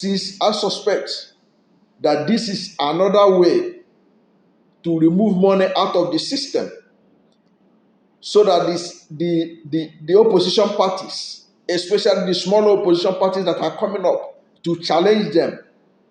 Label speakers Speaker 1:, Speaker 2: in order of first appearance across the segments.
Speaker 1: Since I suspect that this is another way to remove money out of the system so that the opposition parties, especially the smaller opposition parties that are coming up to challenge them,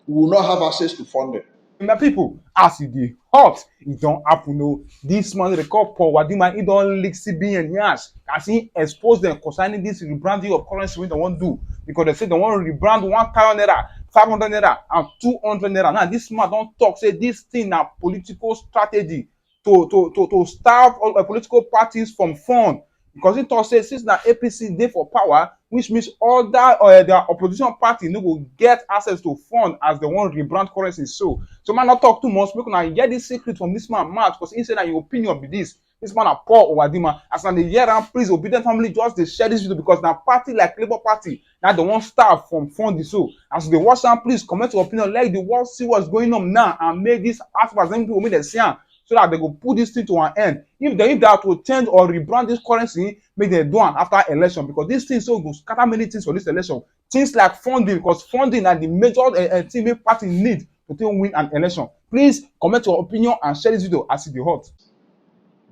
Speaker 1: will not have access to funding.
Speaker 2: My people, as e dey hot, e don happen o. This man dey call Paul Wadima, e don leak CBN yansh as he expose them concerning this rebranding of currency wey dem wan do, because dem say dem wan rebrand 1,000 naira, 500 naira and 200 naira. Now this man don talk say this thing na political strategy to starve all political parties from fund, because he talk say since na APC dey for power, which means other their opposition party no go get access to fund as dem wan rebrand currency. So man, not talk too much, make una hear this secret from this man mouth, because he say na your opinion be this man na Paul Owadima. As una dey hear am, please obedient family just dey share this video, because na party like Labour Party na dem wan starve from funding. So as you dey watch am, please comment your opinion, let the world see what's going on now, and make this as far as any people make dem see am, so that they go put this thing to an end. If they have to change or rebrand this currency, make them do it after election, because this thing so go scatter many things for this election. Things like funding, because funding are the major thing wey party need to take win an election. Please comment your opinion and share this video as it dey hot.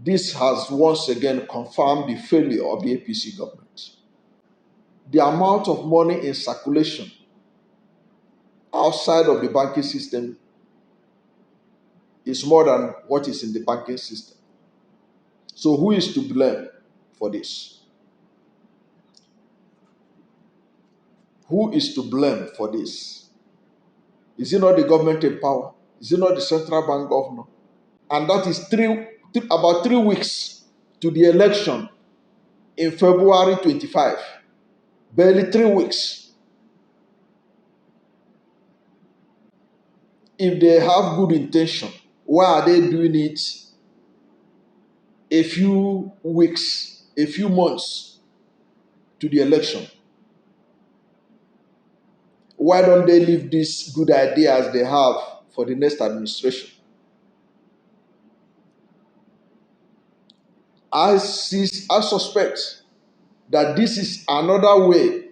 Speaker 1: This has once again confirmed the failure of the APC government. The amount of money in circulation outside of the banking system is more than what is in the banking system. So who is to blame for this? Who is to blame for this? Is it not the government in power? Is it not the central bank governor? And that is about 3 weeks to the election in February 25. Barely 3 weeks. If they have good intention, why are they doing it a few weeks, a few months to the election? Why don't they leave these good ideas they have for the next administration? I suspect that this is another way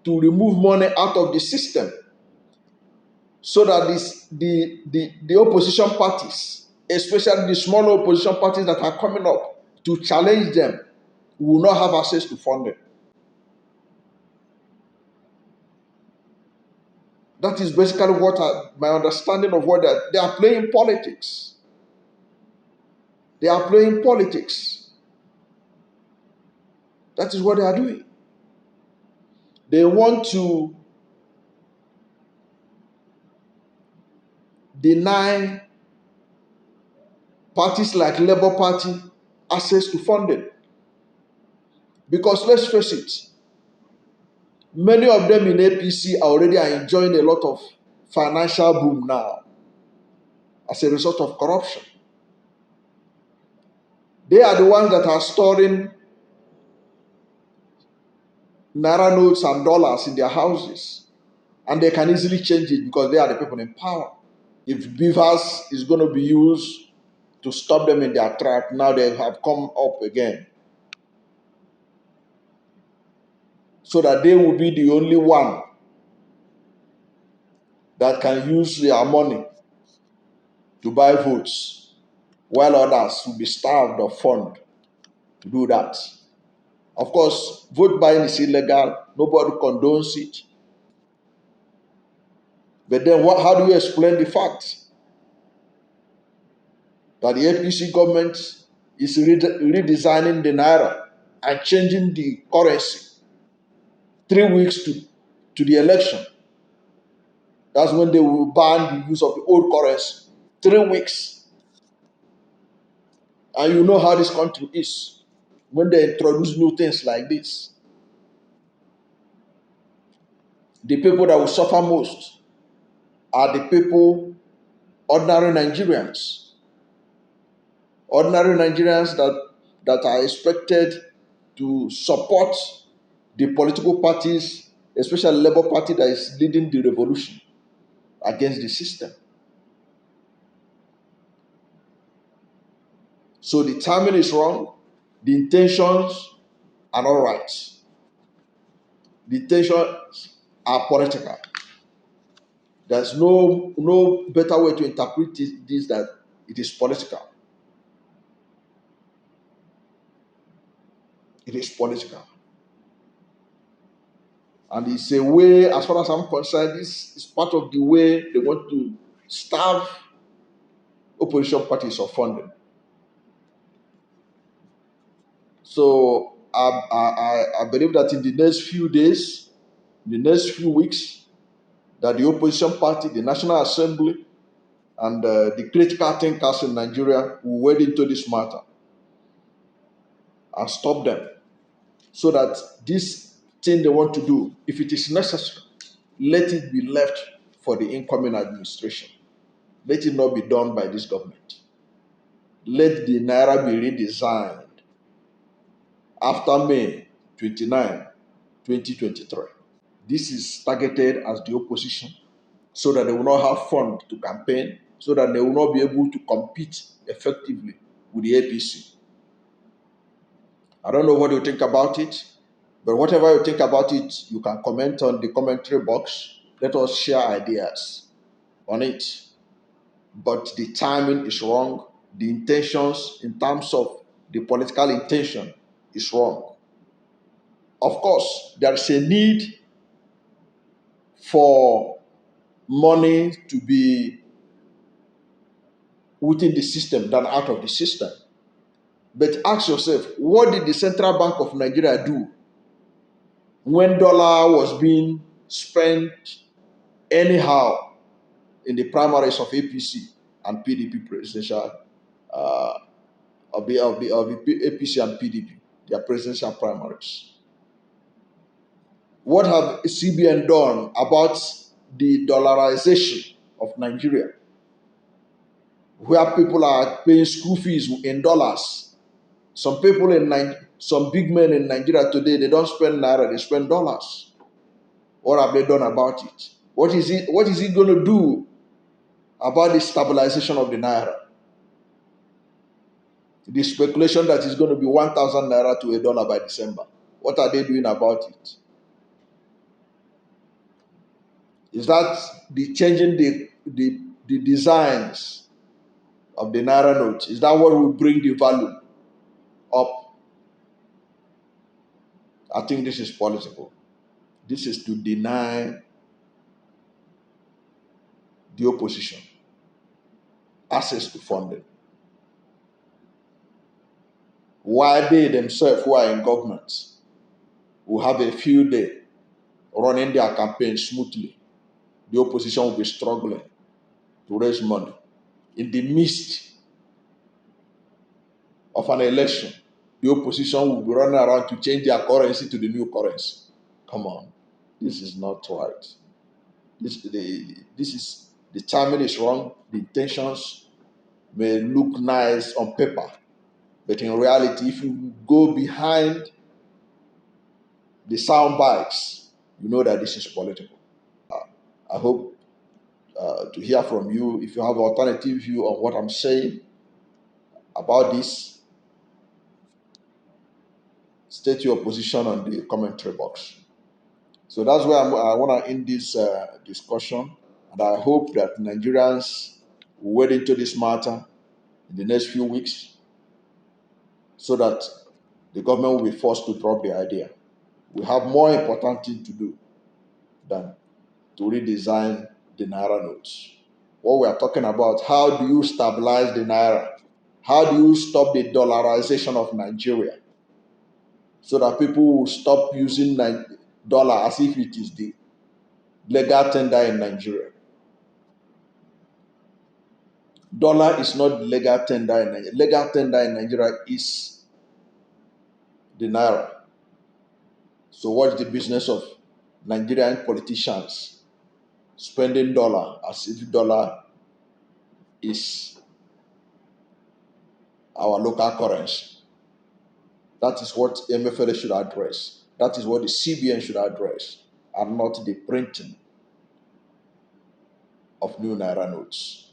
Speaker 1: to remove money out of the system so that the opposition parties, especially the smaller opposition parties that are coming up to challenge them, will not have access to funding. That is basically what my understanding of what they are playing politics. They are playing politics. That is what they are doing. They want to deny parties like Labour Party access to funding. Because let's face it, many of them in APC already are enjoying a lot of financial boom now as a result of corruption. They are the ones that are storing naira notes and dollars in their houses, and they can easily change it because they are the people in power. If beavers is going to be used to stop them in their track, now they have come up again, so that they will be the only one that can use their money to buy votes, while others will be starved of fund to do that. Of course, vote buying is illegal. Nobody condones it. But then how do you explain the fact that the APC government is redesigning the naira and changing the currency 3 weeks to the election? That's when they will ban the use of the old currency. 3 weeks. And you know how this country is when they introduce new things like this. The people that will suffer most are the people, ordinary Nigerians. Ordinary Nigerians that are expected to support the political parties, especially the Labour Party that is leading the revolution against the system. So the timing is wrong. The intentions are not right. The intentions are political. There's no better way to interpret this that it is political. It is political. And it's a way, as far as I'm concerned, this is part of the way they want to starve opposition parties of funding. So I believe that in the next few days, in the next few weeks, that the opposition party, the National Assembly, and the critical thinkers in Nigeria will wade into this matter and stop them, so that this thing they want to do, if it is necessary, let it be left for the incoming administration. Let it not be done by this government. Let the naira be redesigned after May 29, 2023. This is targeted as the opposition, so that they will not have fund to campaign, so that they will not be able to compete effectively with the APC. I don't know what you think about it, but whatever you think about it, you can comment on the commentary box. Let us share ideas on it. But the timing is wrong. The intentions, in terms of the political intention, is wrong. Of course, there is a need for money to be within the system than out of the system. But ask yourself, what did the Central Bank of Nigeria do when dollar was being spent anyhow in the primaries of APC and PDP presidential uh, of the APC and PDP, their presidential primaries? What have CBN done about the dollarization of Nigeria, where people are paying school fees in dollars? Some people some big men in Nigeria today, they don't spend naira, they spend dollars. What have they done about it? What is it going to do about the stabilization of the naira? The speculation that is going to be 1,000 naira to a dollar by December. What are they doing about it? Is that the changing the designs of the naira note? Is that what will bring the value up? I think this is political. This is to deny the opposition access to funding, while they themselves, who are in government, will have a field day running their campaign smoothly. The opposition will be struggling to raise money in the midst of an election. The opposition will be running around to change their currency to the new currency. Come on, this is not right. The timing is wrong. The intentions may look nice on paper, but in reality, if you go behind the sound bites, you know that this is political. I hope to hear from you. If you have an alternative view on what I'm saying about this, state your position on the commentary box. So that's where I want to end this discussion, and I hope that Nigerians will wade into this matter in the next few weeks, so that the government will be forced to drop the idea. We have more important thing to do than to redesign the naira notes. What we are talking about, how do you stabilize the naira? How do you stop the dollarization of Nigeria, so that people will stop using dollar as if it is the legal tender in Nigeria? Dollar is not the legal tender in Nigeria. Legal tender in Nigeria is the naira. So what's the business of Nigerian politicians spending dollar as if dollar is our local currency? That is what MFLA should address. That is what the CBN should address, and not the printing of new naira notes.